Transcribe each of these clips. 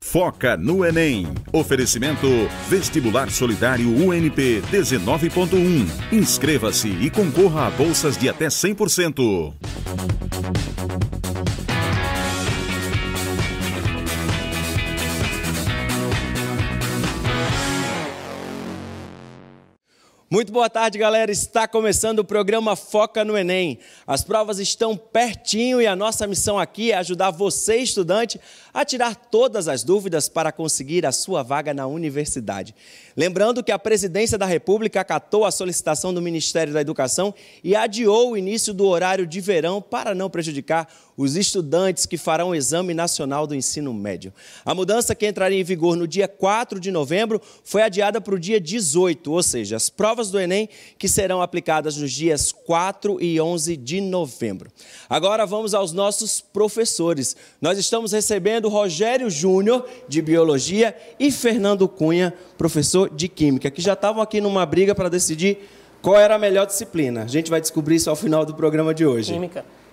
Foca no Enem. Oferecimento Vestibular Solidário UNP 19.1. Inscreva-se e concorra a bolsas de até 100%. Muito boa tarde, galera. Está começando o programa Foca no Enem. As provas estão pertinho e a nossa missão aqui é ajudar você, estudante, a tirar todas as dúvidas para conseguir a sua vaga na universidade. Lembrando que a Presidência da República acatou a solicitação do Ministério da Educação e adiou o início do horário de verão para não prejudicar os estudantes que farão o Exame Nacional do Ensino Médio. A mudança, que entraria em vigor no dia 4 de novembro, foi adiada para o dia 18, ou seja, as provas do Enem que serão aplicadas nos dias 4 e 11 de novembro. Agora vamos aos nossos professores. Nós estamos recebendo Rogério Júnior, de Biologia, e Fernando Cunha, professor de Química, que já estavam aqui numa briga para decidir qual era a melhor disciplina. A gente vai descobrir isso ao final do programa de hoje.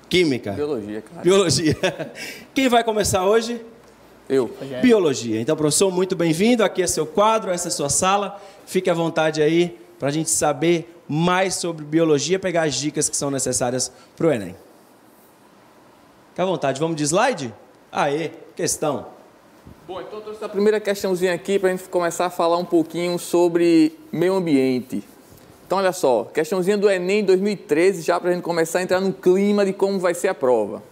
Química. Biologia, claro. Biologia. Quem vai começar hoje? Eu. Biologia. Então, professor, muito bem-vindo. Aqui é seu quadro, essa é sua sala. Fique à vontade aí para a gente saber mais sobre biologia, pegar as dicas que são necessárias para o Enem. Fique à vontade. Vamos de slide? Aê, questão. Bom, então eu trouxe a primeira questãozinha aqui para a gente começar a falar um pouquinho sobre meio ambiente. Então, olha só, questãozinha do Enem 2013, já para a gente começar a entrar no clima de como vai ser a prova.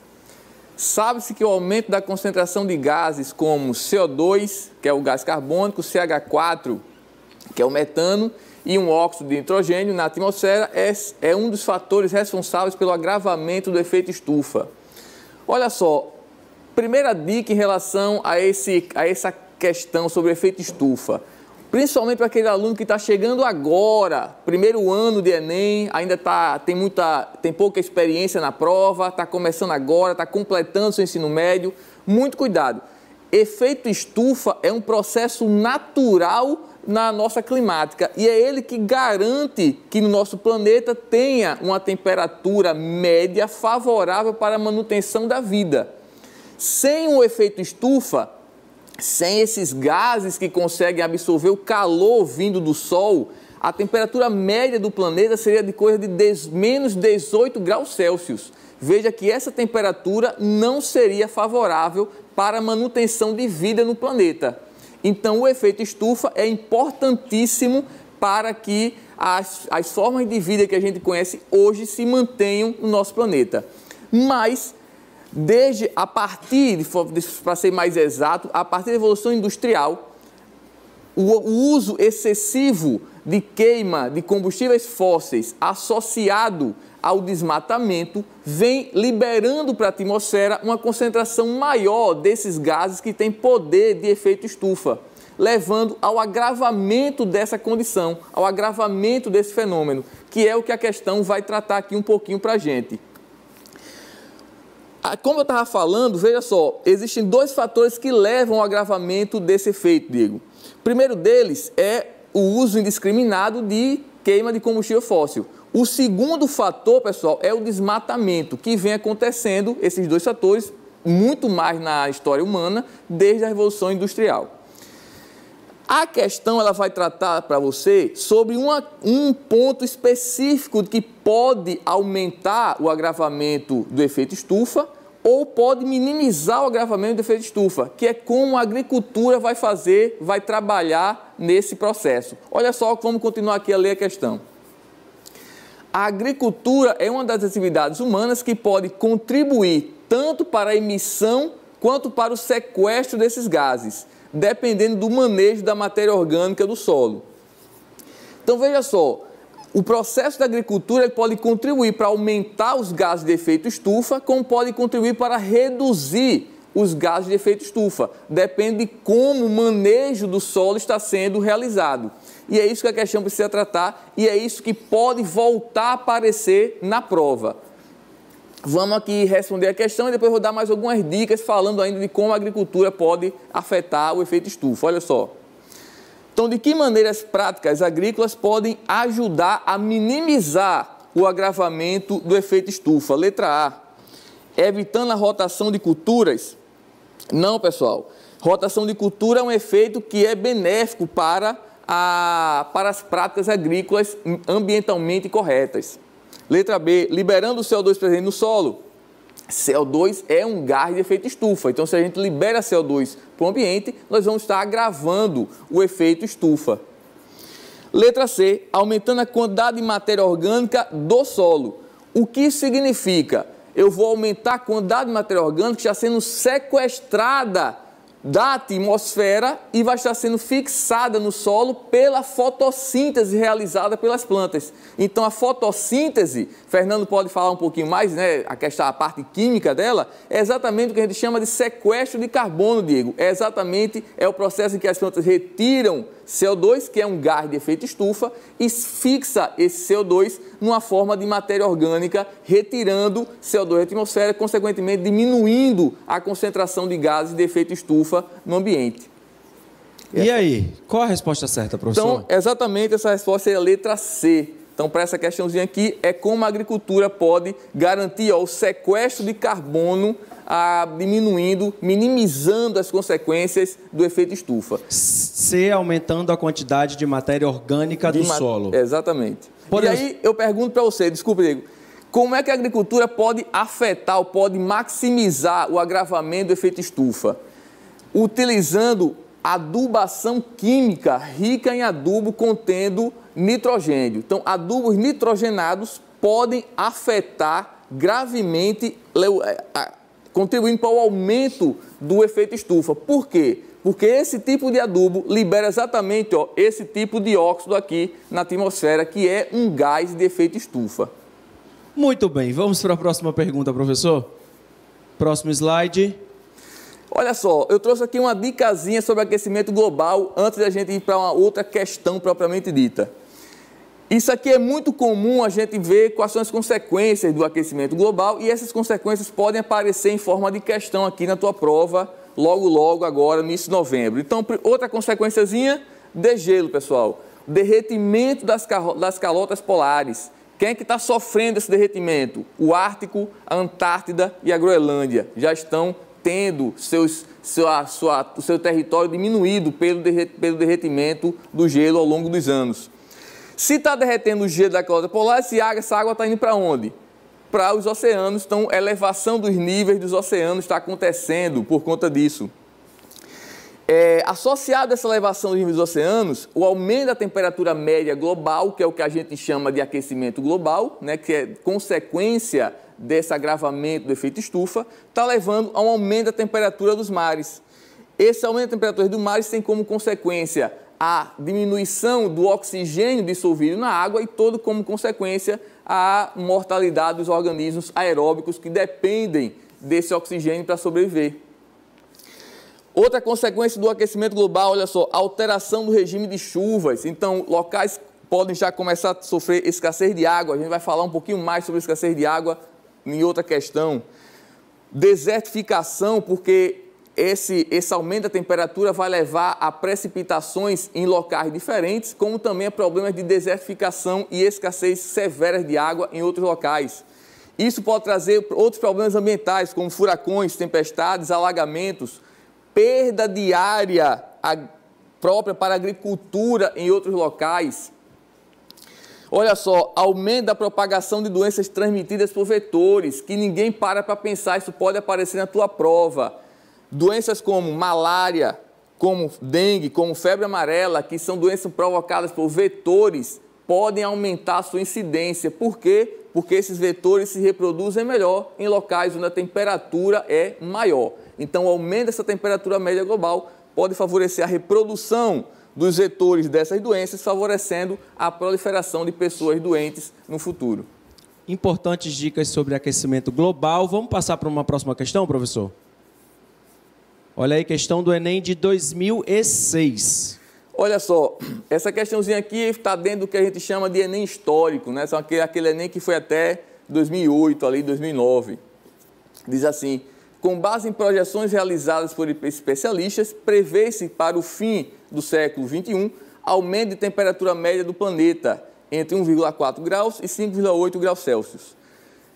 Sabe-se que o aumento da concentração de gases como CO2, que é o gás carbônico, CH4, que é o metano, e um óxido de nitrogênio na atmosfera é um dos fatores responsáveis pelo agravamento do efeito estufa. Olha só, primeira dica em relação a essa questão sobre o efeito estufa. Principalmente para aquele aluno que está chegando agora, primeiro ano de Enem, ainda tem pouca experiência na prova, está começando agora, está completando seu ensino médio. Muito cuidado. Efeito estufa é um processo natural na nossa climática e é ele que garante que no nosso planeta tenha uma temperatura média favorável para a manutenção da vida. Sem o efeito estufa, sem esses gases que conseguem absorver o calor vindo do Sol, a temperatura média do planeta seria de coisa de menos 18 graus Celsius. Veja que essa temperatura não seria favorável para a manutenção de vida no planeta. Então, o efeito estufa é importantíssimo para que as formas de vida que a gente conhece hoje se mantenham no nosso planeta. Mas para ser mais exato, a partir da evolução industrial, o uso excessivo de queima de combustíveis fósseis associado ao desmatamento vem liberando para a atmosfera uma concentração maior desses gases que têm poder de efeito estufa, levando ao agravamento dessa condição, ao agravamento desse fenômeno, que é o que a questão vai tratar aqui um pouquinho para a gente. Como eu estava falando, veja só, existem dois fatores que levam ao agravamento desse efeito, Diego. O primeiro deles é o uso indiscriminado de queima de combustível fóssil. O segundo fator, pessoal, é o desmatamento, que vem acontecendo, esses dois fatores, muito mais na história humana, desde a Revolução Industrial. A questão ela vai tratar para você sobre um ponto específico que pode aumentar o agravamento do efeito estufa ou pode minimizar o agravamento do efeito estufa, que é como a agricultura vai trabalhar nesse processo. Olha só, vamos continuar aqui a ler a questão. A agricultura é uma das atividades humanas que pode contribuir tanto para a emissão quanto para o sequestro desses gases, dependendo do manejo da matéria orgânica do solo. Então, veja só, o processo da agricultura ele pode contribuir para aumentar os gases de efeito estufa, como pode contribuir para reduzir os gases de efeito estufa. Depende de como o manejo do solo está sendo realizado. E é isso que a questão precisa tratar e é isso que pode voltar a aparecer na prova. Vamos aqui responder a questão e depois vou dar mais algumas dicas falando ainda de como a agricultura pode afetar o efeito estufa. Olha só. Então, de que maneiras práticas agrícolas podem ajudar a minimizar o agravamento do efeito estufa? Letra A, evitando a rotação de culturas. Não, pessoal. Rotação de cultura é um efeito que é benéfico para as práticas agrícolas ambientalmente corretas. Letra B, liberando o CO2 presente no solo. CO2 é um gás de efeito estufa, então se a gente libera CO2 para o ambiente, nós vamos estar agravando o efeito estufa. Letra C, aumentando a quantidade de matéria orgânica do solo. O que isso significa? Eu vou aumentar a quantidade de matéria orgânica que está sendo sequestrada da atmosfera e vai estar sendo fixada no solo pela fotossíntese realizada pelas plantas. Então, a fotossíntese, Fernando pode falar um pouquinho mais, né, a parte química dela, é exatamente o que a gente chama de sequestro de carbono, Diego. É o processo em que as plantas retiram CO2, que é um gás de efeito estufa, e fixa esse CO2 numa forma de matéria orgânica, retirando CO2 da atmosfera, consequentemente diminuindo a concentração de gases de efeito estufa no ambiente. E aí, qual a resposta certa, professor? Então, exatamente essa resposta é a letra C. Então, para essa questãozinha aqui, é como a agricultura pode garantir o sequestro de carbono, minimizando as consequências do efeito estufa. C, aumentando a quantidade de matéria orgânica do solo. Exatamente. Aí eu pergunto para você, desculpe, Diego, como é que a agricultura pode afetar ou pode maximizar o agravamento do efeito estufa? Utilizando adubação química rica em adubo contendo nitrogênio. Então, adubos nitrogenados podem afetar gravemente, contribuindo para o aumento do efeito estufa. Por quê? Porque esse tipo de adubo libera exatamente esse tipo de óxido aqui na atmosfera, que é um gás de efeito estufa. Muito bem, vamos para a próxima pergunta, professor. Próximo slide. Olha só, eu trouxe aqui uma dicasinha sobre aquecimento global antes da gente ir para uma outra questão propriamente dita. Isso aqui é muito comum a gente ver quais são as consequências do aquecimento global e essas consequências podem aparecer em forma de questão aqui na tua prova, logo agora, no início de novembro. Então, outra consequenciazinha, degelo, pessoal. Derretimento das calotas polares. Quem é que está sofrendo esse derretimento? O Ártico, a Antártida e a Groenlândia já estão tendo o seu território diminuído pelo derretimento do gelo ao longo dos anos. Se está derretendo o gelo da calota polar, essa água está indo para onde? Para os oceanos. Então, a elevação dos níveis dos oceanos está acontecendo por conta disso. Associado a essa elevação dos níveis dos oceanos, o aumento da temperatura média global, que é o que a gente chama de aquecimento global, né, que é consequência desse agravamento do efeito estufa, está levando a um aumento da temperatura dos mares. Esse aumento da temperatura dos mares tem como consequência a diminuição do oxigênio dissolvido na água e todo como consequência a mortalidade dos organismos aeróbicos que dependem desse oxigênio para sobreviver. Outra consequência do aquecimento global, olha só, alteração do regime de chuvas. Então, locais podem já começar a sofrer escassez de água. A gente vai falar um pouquinho mais sobre escassez de água em outra questão. Desertificação, porque esse aumento da temperatura vai levar a precipitações em locais diferentes, como também a problemas de desertificação e escassez severas de água em outros locais. Isso pode trazer outros problemas ambientais, como furacões, tempestades, alagamentos, perda de área própria para a agricultura em outros locais. Olha só, aumento da propagação de doenças transmitidas por vetores, que ninguém para pensar, isso pode aparecer na tua prova. Doenças como malária, como dengue, como febre amarela, que são doenças provocadas por vetores, podem aumentar a sua incidência. Por quê? Porque esses vetores se reproduzem melhor em locais onde a temperatura é maior. Então, o aumento dessa temperatura média global pode favorecer a reprodução dos vetores dessas doenças, favorecendo a proliferação de pessoas doentes no futuro. Importantes dicas sobre aquecimento global. Vamos passar para uma próxima questão, professor? Olha aí, questão do Enem de 2006. Olha só, essa questãozinha aqui está dentro do que a gente chama de Enem histórico, né? São aquele Enem que foi até 2008, ali 2009. Diz assim: com base em projeções realizadas por especialistas, prevê-se para o fim do século XXI aumento de temperatura média do planeta entre 1,4 graus e 5,8 graus Celsius.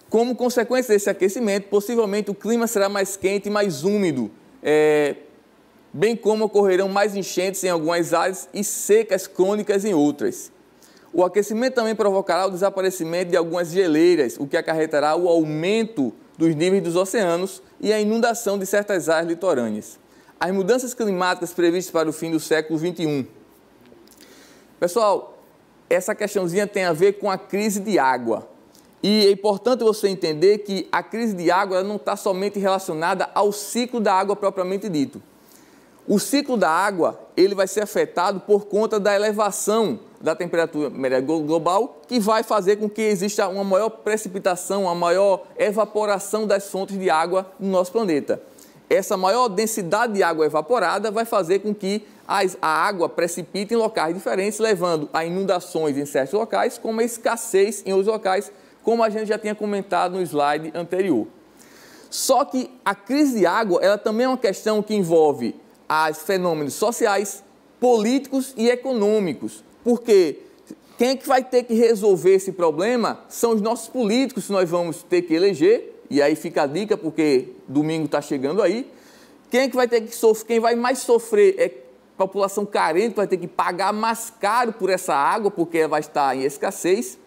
Como consequência desse aquecimento, possivelmente o clima será mais quente e mais úmido, bem como ocorrerão mais enchentes em algumas áreas e secas crônicas em outras. O aquecimento também provocará o desaparecimento de algumas geleiras, o que acarretará o aumento dos níveis dos oceanos e a inundação de certas áreas litorâneas. As mudanças climáticas previstas para o fim do século XXI. Pessoal, essa questãozinha tem a ver com a crise de água. E é importante você entender que a crise de água ela não está somente relacionada ao ciclo da água propriamente dito. O ciclo da água ele vai ser afetado por conta da elevação da temperatura média global, que vai fazer com que exista uma maior precipitação, uma maior evaporação das fontes de água no nosso planeta. Essa maior densidade de água evaporada vai fazer com que a água precipite em locais diferentes, levando a inundações em certos locais, como a escassez em outros locais, como a gente já tinha comentado no slide anterior. Só que a crise de água ela também é uma questão que envolve os fenômenos sociais, políticos e econômicos, porque quem é que vai ter que resolver esse problema são os nossos políticos que nós vamos ter que eleger, e aí fica a dica porque domingo está chegando aí. Quem é que vai ter que sofrer, quem vai mais sofrer é a população carente, vai ter que pagar mais caro por essa água, porque ela vai estar em escassez.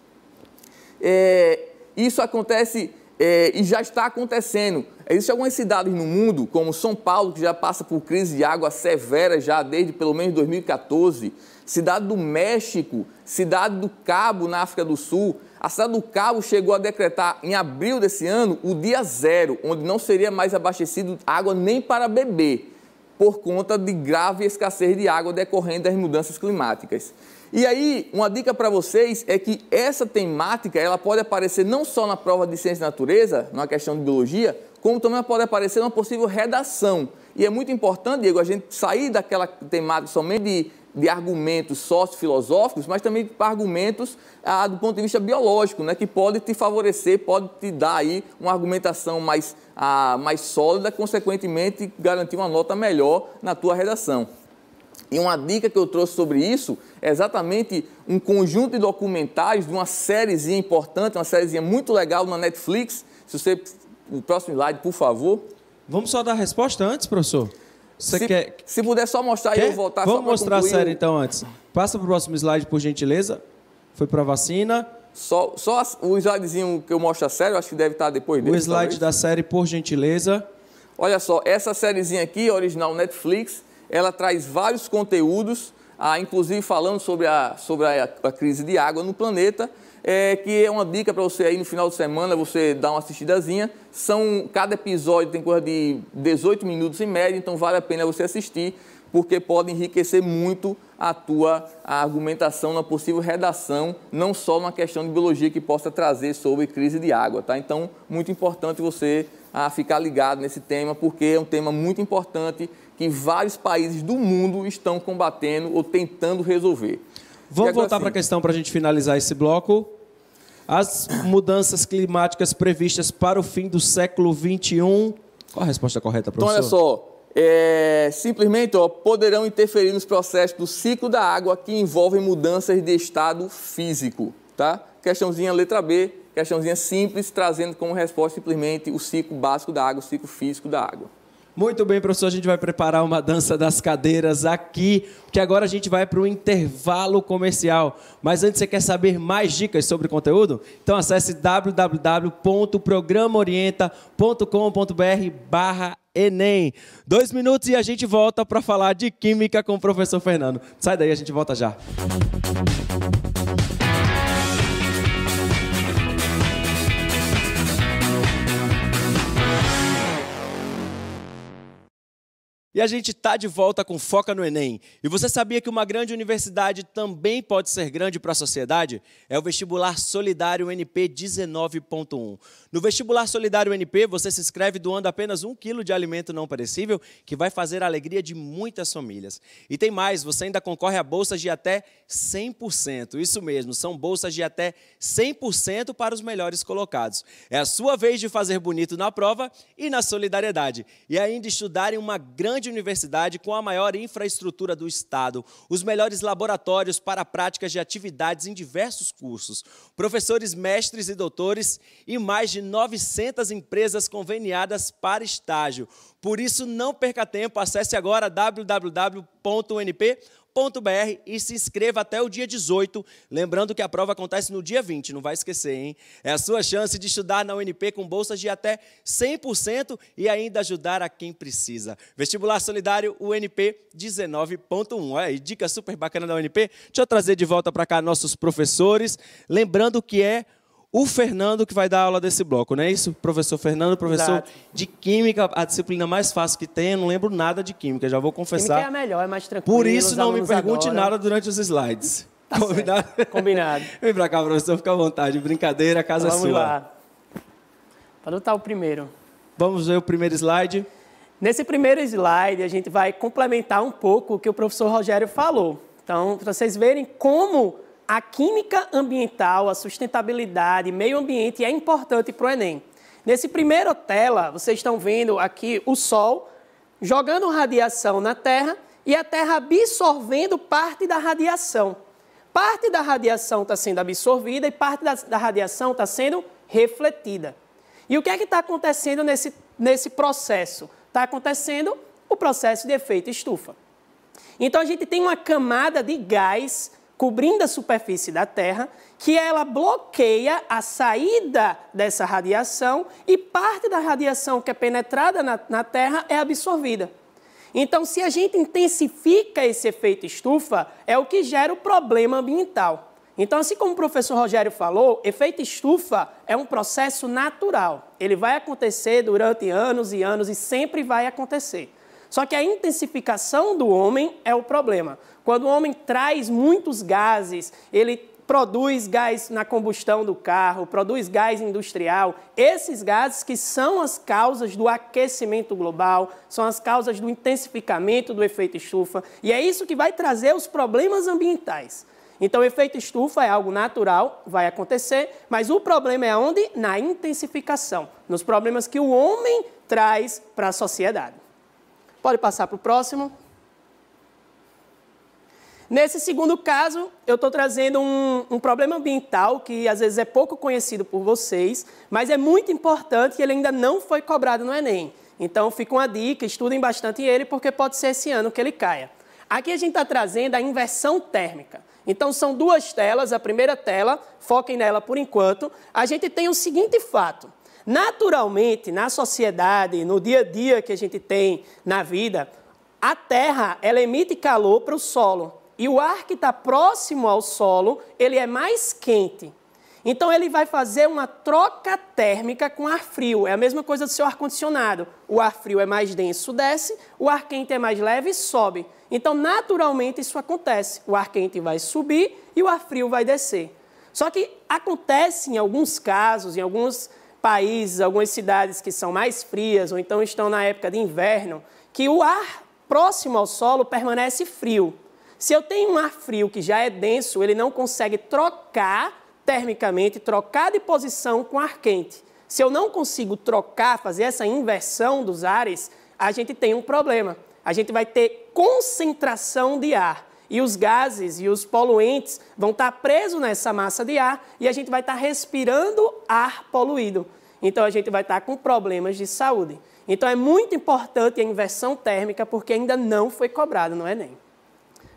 Isso acontece e já está acontecendo. Existem algumas cidades no mundo, como São Paulo, que já passa por crise de água severa já desde pelo menos 2014, cidade do México, cidade do Cabo, na África do Sul. A cidade do Cabo chegou a decretar em abril desse ano o dia zero, onde não seria mais abastecido água nem para beber, por conta de grave escassez de água decorrente das mudanças climáticas. E aí, uma dica para vocês é que essa temática ela pode aparecer não só na prova de ciência e natureza, numa questão de biologia, como também pode aparecer numa possível redação. E é muito importante, Diego, a gente sair daquela temática somente de argumentos sociofilosóficos, mas também para argumentos do ponto de vista biológico, né, que pode te favorecer, pode te dar aí uma argumentação mais sólida, consequentemente garantir uma nota melhor na tua redação. E uma dica que eu trouxe sobre isso é exatamente um conjunto de documentários de uma sériezinha importante, uma sériezinha muito legal na Netflix. Se você... O próximo slide, por favor. Vamos só dar a resposta antes, professor? Se puder só mostrar e eu voltar só para concluir. Vamos mostrar a série então antes. Passa para o próximo slide, por gentileza. Foi para a vacina. Só o slidezinho que eu mostro a série, eu acho que deve estar depois dele. O slide da série, por gentileza. Olha só, essa sériezinha aqui, original Netflix, ela traz vários conteúdos, inclusive falando sobre a crise de água no planeta, que é uma dica para você aí no final de semana, você dar uma assistidazinha. Cada episódio tem coisa de 18 minutos em média, então vale a pena você assistir, porque pode enriquecer muito a tua argumentação na possível redação, não só numa questão de biologia que possa trazer sobre crise de água, tá? Então, muito importante você ficar ligado nesse tema, porque é um tema muito importante que vários países do mundo estão combatendo ou tentando resolver. Vamos voltar para a questão para a gente finalizar esse bloco. As mudanças climáticas previstas para o fim do século XXI. Qual a resposta correta, professor? Então, olha só. Simplesmente poderão interferir nos processos do ciclo da água que envolvem mudanças de estado físico. Tá? Questãozinha letra B, questãozinha simples, trazendo como resposta simplesmente o ciclo básico da água, o ciclo físico da água. Muito bem, professor, a gente vai preparar uma dança das cadeiras aqui, porque agora a gente vai para o intervalo comercial. Mas antes, você quer saber mais dicas sobre o conteúdo? Então acesse www.programaorienta.com.br/Enem. 2 minutos e a gente volta para falar de química com o professor Fernando. Sai daí, a gente volta já. E a gente está de volta com Foca no Enem. E você sabia que uma grande universidade também pode ser grande para a sociedade? É o Vestibular Solidário UNP 19.1. No Vestibular Solidário UNP, você se inscreve doando apenas 1 quilo de alimento não perecível, que vai fazer a alegria de muitas famílias. E tem mais, você ainda concorre a bolsas de até 100%. Isso mesmo, são bolsas de até 100% para os melhores colocados. É a sua vez de fazer bonito na prova e na solidariedade. E ainda estudar em uma grande grande universidade com a maior infraestrutura do estado, os melhores laboratórios para práticas de atividades em diversos cursos, professores, mestres e doutores e mais de 900 empresas conveniadas para estágio. Por isso, não perca tempo, acesse agora www.unp.br e se inscreva até o dia 18, lembrando que a prova acontece no dia 20, não vai esquecer, hein? É a sua chance de estudar na UNP com bolsas de até 100% e ainda ajudar a quem precisa. Vestibular Solidário UNP 19.1. Olha aí, dica super bacana da UNP. Deixa eu trazer de volta para cá nossos professores, lembrando que é o Fernando que vai dar aula desse bloco, não é isso? Professor Fernando, professor Exato. de Química, a disciplina mais fácil que tem, eu não lembro nada de Química, já vou confessar. Química é a melhor, é mais tranquilo. Por isso, os não me alunos pergunte adoram. nada durante os slides. Tá Combinado? certo. Combinado. Vem pra cá, professor, fica à vontade. Brincadeira, a casa é Vamos sua. lá. Pode botar o primeiro. Vamos ver o primeiro slide. Nesse primeiro slide, a gente vai complementar um pouco o que o professor Rogério falou. Então, para vocês verem como a química ambiental, a sustentabilidade, meio ambiente é importante para o Enem. Nesse primeiro tela, vocês estão vendo aqui o Sol jogando radiação na Terra e a Terra absorvendo parte da radiação. Parte da radiação está sendo absorvida e parte da radiação está sendo refletida. E o que é que está acontecendo nesse processo? Está acontecendo o processo de efeito estufa. Então, a gente tem uma camada de gás cobrindo a superfície da Terra, que ela bloqueia a saída dessa radiação e parte da radiação que é penetrada na Terra é absorvida. Então, se a gente intensifica esse efeito estufa, é o que gera o problema ambiental. Então, assim como o professor Rogério falou, efeito estufa é um processo natural. Ele vai acontecer durante anos e anos e sempre vai acontecer. Só que a intensificação do homem é o problema. Quando o homem traz muitos gases, ele produz gás na combustão do carro, produz gás industrial. Esses gases que são as causas do aquecimento global, são as causas do intensificamento do efeito estufa. E é isso que vai trazer os problemas ambientais. Então, o efeito estufa é algo natural, vai acontecer, mas o problema é onde? Na intensificação, nos problemas que o homem traz para a sociedade. Pode passar para o próximo. Nesse segundo caso, eu estou trazendo um problema ambiental que às vezes é pouco conhecido por vocês, mas é muito importante e ele ainda não foi cobrado no Enem. Então, fica uma dica, estudem bastante ele, porque pode ser esse ano que ele caia. Aqui a gente está trazendo a inversão térmica. Então, são duas telas. A primeira tela, foquem nela por enquanto. A gente tem o seguinte fato. Naturalmente, na sociedade, no dia a dia que a gente tem na vida, a Terra ela emite calor para o solo. E o ar que está próximo ao solo, ele é mais quente. Então, ele vai fazer uma troca térmica com ar frio. É a mesma coisa do seu ar-condicionado. O ar frio é mais denso, desce. O ar quente é mais leve, sobe. Então, naturalmente, isso acontece. O ar quente vai subir e o ar frio vai descer. Só que acontece em alguns casos, em alguns países, algumas cidades que são mais frias ou então estão na época de inverno, que o ar próximo ao solo permanece frio. Se eu tenho um ar frio que já é denso, ele não consegue trocar termicamente, trocar de posição com ar quente. Se eu não consigo trocar, fazer essa inversão dos ares, a gente tem um problema. A gente vai ter concentração de ar. E os gases e os poluentes vão estar presos nessa massa de ar e a gente vai estar respirando ar poluído. Então, a gente vai estar com problemas de saúde. Então, é muito importante a inversão térmica porque ainda não foi cobrado no Enem.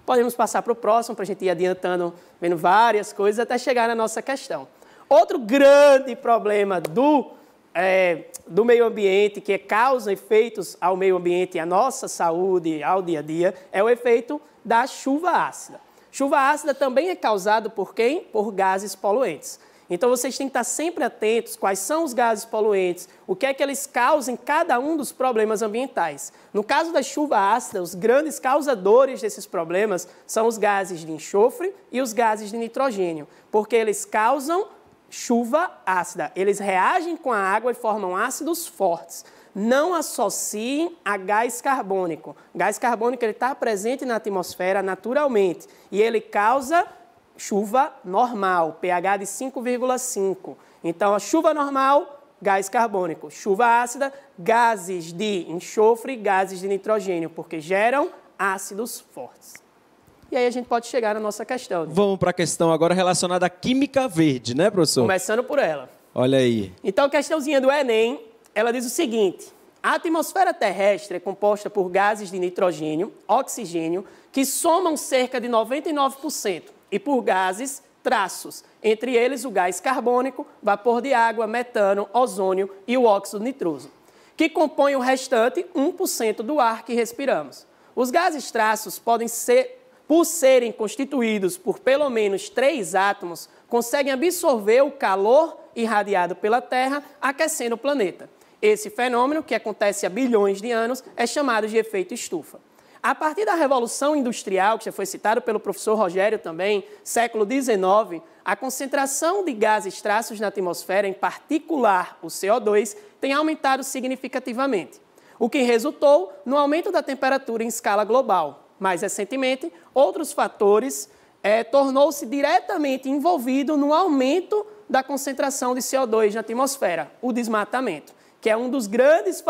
Podemos passar para o próximo, para a gente ir adiantando, vendo várias coisas, até chegar na nossa questão. Outro grande problema do meio ambiente, que causa efeitos ao meio ambiente, à nossa saúde, ao dia a dia, é o efeito da chuva ácida. Chuva ácida também é causada por quem? Por gases poluentes. Então, vocês têm que estar sempre atentos quais são os gases poluentes, o que é que eles causam em cada um dos problemas ambientais. No caso da chuva ácida, os grandes causadores desses problemas são os gases de enxofre e os gases de nitrogênio, porque eles causam chuva ácida. Eles reagem com a água e formam ácidos fortes. Não associem a gás carbônico. Gás carbônico está presente na atmosfera naturalmente e ele causa chuva normal, pH de 5,5. Então, a chuva normal gás carbônico. Chuva ácida, gases de enxofre, gases de nitrogênio, porque geram ácidos fortes. E aí a gente pode chegar na nossa questão. Vamos para a questão agora relacionada à química verde, né, professor? Começando por ela. Olha aí. Então, a questãozinha do Enem, ela diz o seguinte: a atmosfera terrestre é composta por gases de nitrogênio, oxigênio, que somam cerca de 99%, e por gases traços, entre eles o gás carbônico, vapor de água, metano, ozônio e o óxido nitroso, que compõem o restante 1% do ar que respiramos. Os gases traços podem ser, por serem constituídos por pelo menos 3 átomos, conseguem absorver o calor irradiado pela Terra, aquecendo o planeta. Esse fenômeno, que acontece há bilhões de anos, é chamado de efeito estufa. A partir da Revolução Industrial, que já foi citado pelo professor Rogério também, século XIX, a concentração de gases traços na atmosfera, em particular o CO2, tem aumentado significativamente, o que resultou no aumento da temperatura em escala global. Mais recentemente, outros fatores tornou-se diretamente envolvido no aumento da concentração de CO2 na atmosfera, o desmatamento, que é um dos grandes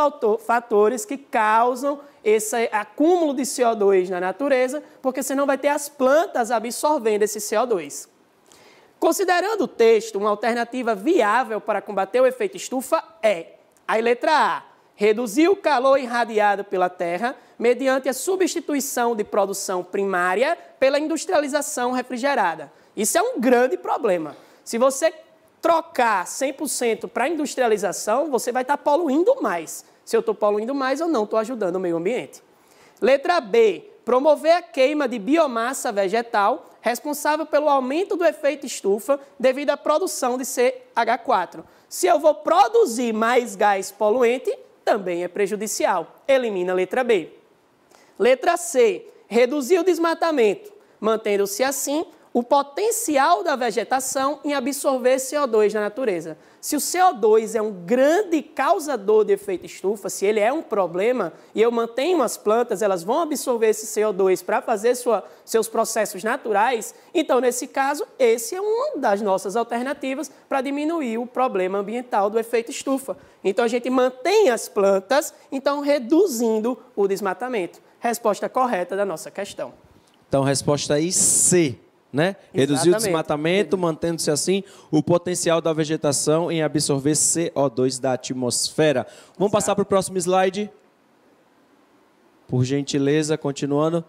fatores que causam esse acúmulo de CO2 na natureza, porque senão vai ter as plantas absorvendo esse CO2. Considerando o texto, uma alternativa viável para combater o efeito estufa é a letra A: reduzir o calor irradiado pela Terra mediante a substituição de produção primária pela industrialização refrigerada. Isso é um grande problema. Se você trocar 100% para a industrialização, você vai estar poluindo mais. Se eu estou poluindo mais, eu não estou ajudando o meio ambiente. Letra B: promover a queima de biomassa vegetal responsável pelo aumento do efeito estufa devido à produção de CH4. Se eu vou produzir mais gás poluente, também é prejudicial. Elimina a letra B. Letra C: reduzir o desmatamento, mantendo-se assim o potencial da vegetação em absorver CO2 na natureza. Se o CO2 é um grande causador de efeito estufa, se ele é um problema e eu mantenho as plantas, elas vão absorver esse CO2 para fazer seus processos naturais, então, nesse caso, esse é uma das nossas alternativas para diminuir o problema ambiental do efeito estufa. Então, a gente mantém as plantas, então reduzindo o desmatamento. Resposta correta da nossa questão. Então, resposta aí C. Né? Reduzir o desmatamento, mantendo-se assim o potencial da vegetação em absorver CO2 da atmosfera. Vamos passar para o próximo slide. Por gentileza, continuando.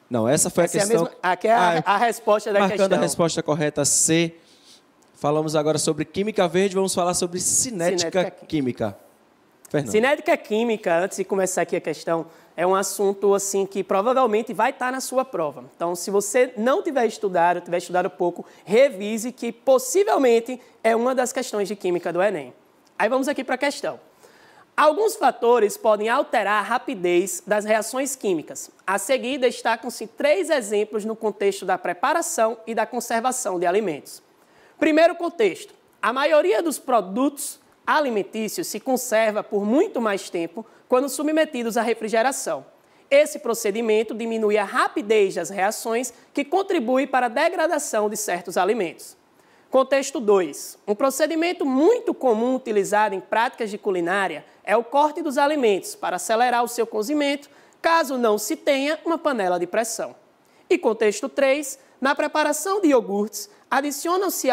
Não, essa foi a questão. Aqui é a resposta da questão. Marcando a resposta correta, C. Falamos agora sobre química verde, vamos falar sobre cinética química. Fernando. Cinética química, antes de começar aqui a questão, é um assunto assim que provavelmente vai estar na sua prova. Então, se você não tiver estudado pouco, revise, que possivelmente é uma das questões de química do Enem. Aí vamos aqui para a questão. Alguns fatores podem alterar a rapidez das reações químicas. A seguir, destacam-se 3 exemplos no contexto da preparação e da conservação de alimentos. Primeiro contexto: a maioria dos produtos alimentícios se conserva por muito mais tempo quando submetidos à refrigeração. Esse procedimento diminui a rapidez das reações, que contribui para a degradação de certos alimentos. Contexto 2. Um procedimento muito comum utilizado em práticas de culinária é o corte dos alimentos para acelerar o seu cozimento, caso não se tenha uma panela de pressão. E contexto 3. Na preparação de iogurtes, adicionam-se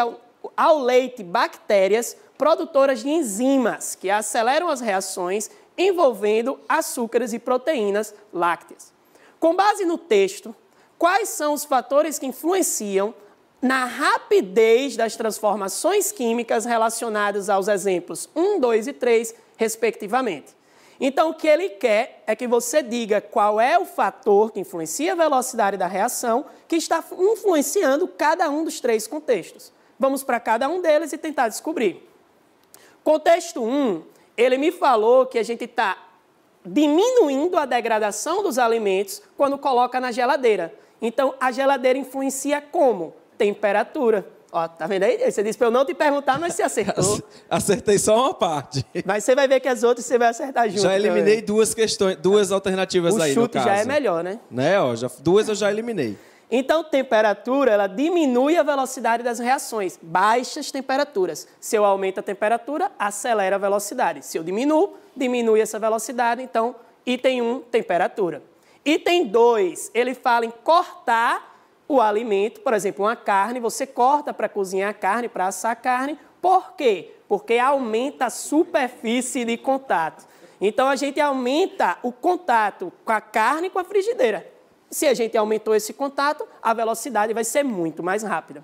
ao leite bactérias produtoras de enzimas que aceleram as reações envolvendo açúcares e proteínas lácteas. Com base no texto, quais são os fatores que influenciam na rapidez das transformações químicas relacionadas aos exemplos 1, 2 e 3, respectivamente? Então, o que ele quer é que você diga qual é o fator que influencia a velocidade da reação, que está influenciando cada um dos 3 contextos. Vamos para cada um deles e tentar descobrir. Contexto 1, ele me falou que a gente está diminuindo a degradação dos alimentos quando coloca na geladeira. Então, a geladeira influencia como? Temperatura. Ó, tá vendo aí? Você disse para eu não te perguntar, mas você acertou. Acertei só uma parte. Mas você vai ver que as outras você vai acertar junto. Já eliminei 2 questões, 2 alternativas aí, no caso. O chute já é melhor, né? Ó, 2 eu já eliminei. Então, temperatura, ela diminui a velocidade das reações. Baixas temperaturas. Se eu aumento a temperatura, acelera a velocidade. Se eu diminuo, diminui essa velocidade. Então, item 1, temperatura. Item 2, ele fala em cortar o alimento. Por exemplo, uma carne, você corta para cozinhar a carne, para assar a carne. Por quê? Porque aumenta a superfície de contato. Então, a gente aumenta o contato com a carne e com a frigideira. Se a gente aumentou esse contato, a velocidade vai ser muito mais rápida.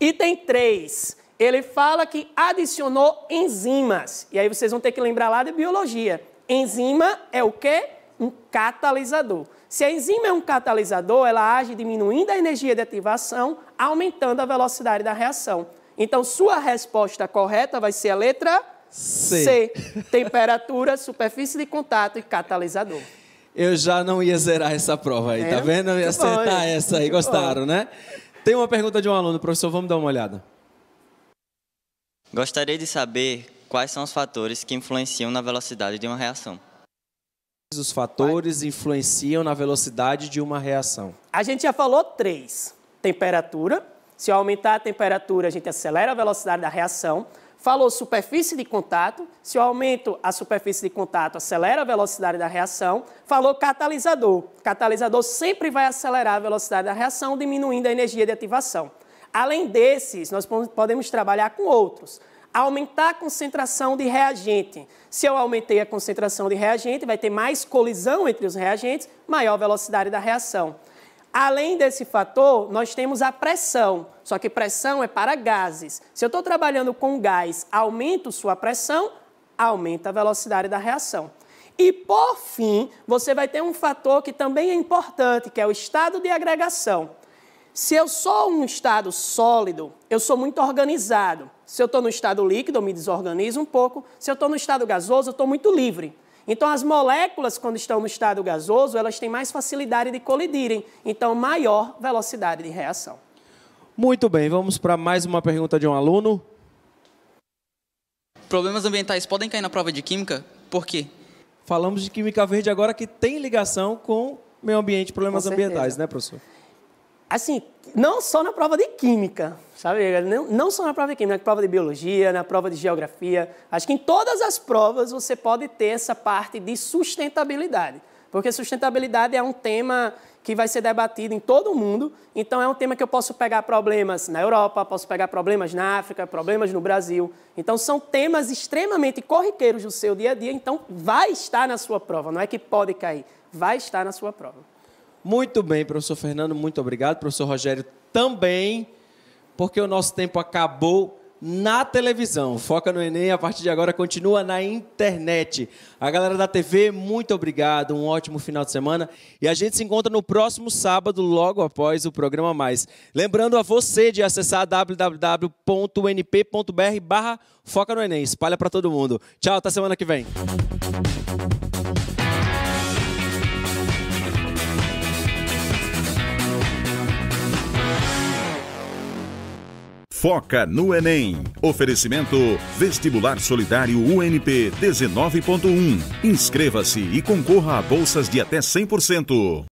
Item 3, ele fala que adicionou enzimas. E aí vocês vão ter que lembrar lá de biologia. Enzima é o quê? Um catalisador. Se a enzima é um catalisador, ela age diminuindo a energia de ativação, aumentando a velocidade da reação. Então, sua resposta correta vai ser a letra C. Temperatura, superfície de contato e catalisador. Eu já não ia zerar essa prova aí, tá vendo? Eu ia acertar essa aí, gostaram, né? Tem uma pergunta de um aluno, professor, vamos dar uma olhada. Gostaria de saber quais são os fatores que influenciam na velocidade de uma reação. Os fatores influenciam na velocidade de uma reação. A gente já falou 3. Temperatura. Se eu aumentar a temperatura, a gente acelera a velocidade da reação. Falou superfície de contato. Se eu aumento a superfície de contato, acelera a velocidade da reação. Falou catalisador. Catalisador sempre vai acelerar a velocidade da reação, diminuindo a energia de ativação. Além desses, nós podemos trabalhar com outros. Aumentar a concentração de reagente. Se eu aumentei a concentração de reagente, vai ter mais colisão entre os reagentes, maior velocidade da reação. Além desse fator, nós temos a pressão, só que pressão é para gases. Se eu estou trabalhando com gás, aumento sua pressão, aumenta a velocidade da reação. E, por fim, você vai ter um fator que também é importante, que é o estado de agregação. Se eu sou um estado sólido, eu sou muito organizado. Se eu estou no estado líquido, eu me desorganizo um pouco. Se eu estou no estado gasoso, eu estou muito livre. Então, as moléculas, quando estão no estado gasoso, elas têm mais facilidade de colidirem. Então, maior velocidade de reação. Muito bem, vamos para mais uma pergunta de um aluno. Problemas ambientais podem cair na prova de química? Por quê? Falamos de química verde agora que tem ligação com meio ambiente e problemas ambientais, né, professor? Assim, não só na prova de química, sabe? Não só na prova de química, na prova de biologia, na prova de geografia. Acho que em todas as provas você pode ter essa parte de sustentabilidade. Porque sustentabilidade é um tema que vai ser debatido em todo o mundo. Então, é um tema que eu posso pegar problemas na Europa, posso pegar problemas na África, problemas no Brasil. Então, são temas extremamente corriqueiros do seu dia a dia. Então, vai estar na sua prova. Não é que pode cair, vai estar na sua prova. Muito bem, professor Fernando, muito obrigado. Professor Rogério também, porque o nosso tempo acabou na televisão. Foca no Enem, a partir de agora continua na internet. A galera da TV, muito obrigado, um ótimo final de semana. E a gente se encontra no próximo sábado, logo após o Programa Mais. Lembrando a você de acessar www.unp.br/Foca no Enem. Espalha para todo mundo. Tchau, até semana que vem. Foca no Enem. Oferecimento Vestibular Solidário UNP 19.1. Inscreva-se e concorra a bolsas de até 100%.